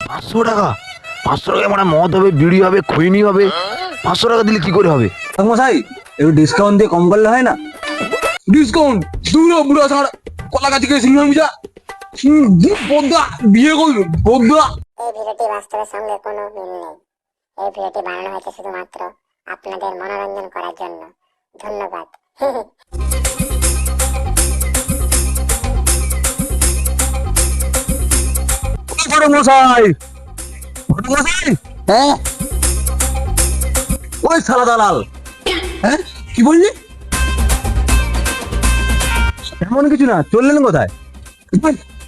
500 টাকা? 500 টাকা মানে মদ হবে, বিড়ি হবে, খৈনি হবে। 500 টাকা দিলে কি করে হবে? মশাই একটু ডিসকাউন্ট দিয়ে কম করলে হয় না? ডিসকাউন্ট দুটো বুড়ো ছাড় কলা গাছি কে সিংহ মিজা বদা বিয়ে করবে বদা। এই ভিডিওটি বাস্তবের সঙ্গে কোনো মিল নেই। এই ভিডিওটি বানানো হয়েছে শুধুমাত্র আপনাদের মনোরঞ্জন করার জন্য। ধন্যবাদ। মশাই মশাই, হ্যাঁ ওই সালা দালাল, হ্যাঁ কি বললি? এমন কিছু না, চললেন কোথায়?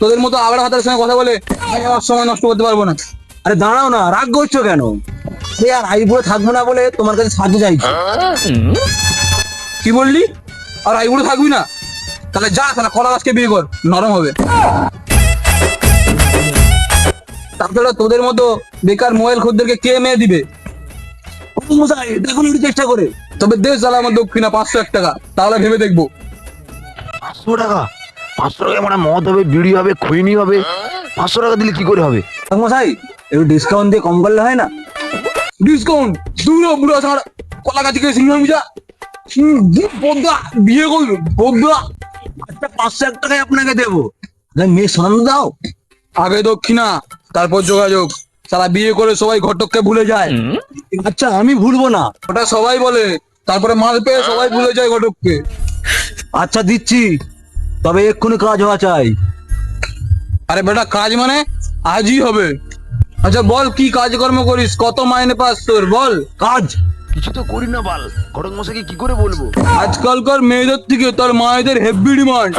তোদের মতো আবার হাতের সঙ্গে কথা বলে আমি আমার সময় নষ্ট করতে পারবো না। আরে দাঁড়াও না, রাগ করছো কেন? আরে আর আইবুড়ো থাকবো না বলে তোমার কাছে সাহায্য চাইছি। কি বললি? আর আইবুড়ো থাকবি না? তাহলে যা তাহলে কলা গাছকে বিয়ে কর, নরম হবে। তাছাড়া তোদের মতো বেকার মোবাইল খদ্দেরকে কে মেয়ে দিবে? মশাই দেখুন একটু চেষ্টা করে। তবে দেশ জ্বালা আমার দক্ষিণা 501 টাকা, তাহলে ভেবে দেখবো। 500 টাকা? 500 টাকা মানে মদ হবে, বিড়ি হবে, খৈনি হবে। 500 টাকা দিলে কি করে হবে? মশাই একটু ডিসকাউন্ট দিয়ে কম করলে হয় না? ডিসকাউন্ট দুটো বুড়ো ছাড় কলা গাছি কে সিংহ মিজা বদা বিয়ে করবে বদা। আচ্ছা 501 টাকায় আপনাকে দেবো, মেয়ে শোনানো দাও। আগে দক্ষিণা তারপর যোগাযোগ। সারা বিয়ে করে সবাই ঘটককে ভুলে যায়। আচ্ছা আমি ভুলবো না। ওটা সবাই বলে, তারপরে মাল পেয়ে সবাই ভুলে যায় ঘটককে। আচ্ছা দিচ্ছি, তবে এক্ষুনি কাজ হওয়া চাই। আরে বেটা কাজ মানে আজই হবে। আচ্ছা বল কি কাজকর্ম করিস, কত মাইনে পাস তোর বল। কাজ কিছু তো করি না বাল, ঘটক মশাইকে কি করে বলবো? আজকালকার মেয়েদের থেকে তার মায়েদের হেভি ডিমান্ড।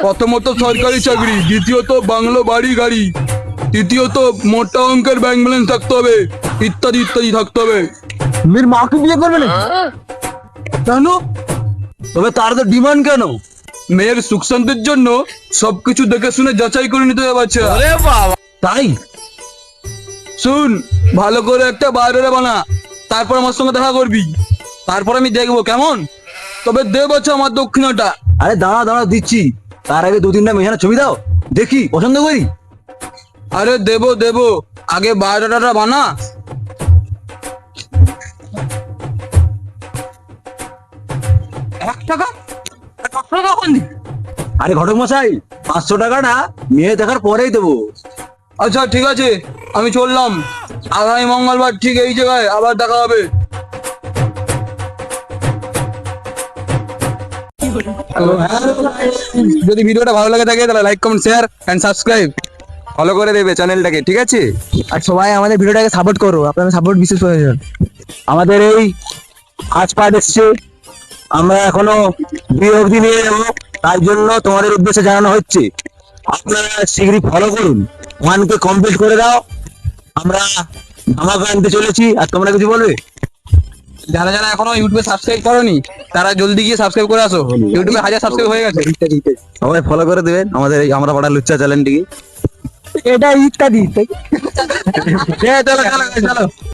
প্রথমত সরকারি চাকরি, দ্বিতীয়ত বাংলো বাড়ি গাড়ি, তৃতীয়ত মোটা অঙ্কের ব্যাংক ব্যালেন্স থাকতে হবে, ইত্যাদি ইত্যাদি থাকতে হবে। মেয়ের মাকে বিয়ে করবে না কেন? তবে তার তো ডিমান্ড কেন? মেয়ের সুখ শান্তির জন্য সবকিছু দেখে শুনে যাচাই করে নিতে হবে বাচ্চা। তাই শুন, ভালো করে একটা বায়োডাটা বানা, তারপর আমার সঙ্গে দেখা করবি, তারপর আমি দেখবো কেমন। তবে দে বাচ্চা আমার দক্ষিণাটা। আরে দাঁড়া দাঁড়া দিচ্ছি, তার আগে 2-3টা মেয়ের ছবি দাও, দেখি পছন্দ করি। আরে দেবো দেবো, আগে বায়োডাটাটা বানা। ৳1? ৳1 কখন দিবি? আরে ঘটক মশাই 500 টাকাটা মেয়ে দেখার পরেই দেবো। আচ্ছা ঠিক আছে, আমি চললাম। আগামী মঙ্গলবার ঠিক এই জায়গায় আবার দেখা হবে। যদি ভিডিওটা ভালো লাগে থাকে তাহলে like comment share and subscribe follow করে দেবে চ্যানেলটাকে, ঠিক আছে? আর সবাই আমাদের ভিডিওটাকে সাপোর্ট করো, আপনাদের সাপোর্ট বিশেষ প্রয়োজন। আমাদের এই আজ পার্ট এসছে, আমরা এখনো 2 অবধি নিয়ে যাবো, তাই জন্য তোমাদের উদ্দেশ্যে জানানো হচ্ছে আপনারা শীঘ্রই ফলো করুন, 1কে কমপ্লিট করে দাও। আমরা ধামাকা আনতে চলেছি। আর তোমরা কিছু বলবে? যারা যারা এখনো ইউটিউবে সাবস্ক্রাইব করোনি তারা জলদি গিয়ে সাবস্ক্রাইব করে আসো। ইউটিউবে 1000 সাবস্ক্রাইব হয়ে গেছে। সবাই ফলো করে দেবেন আমাদের এই আমরা পাড়া লুচ্চা চ্যানেলটিকে। এটা ইত্যাদি। চলো চলো চলো।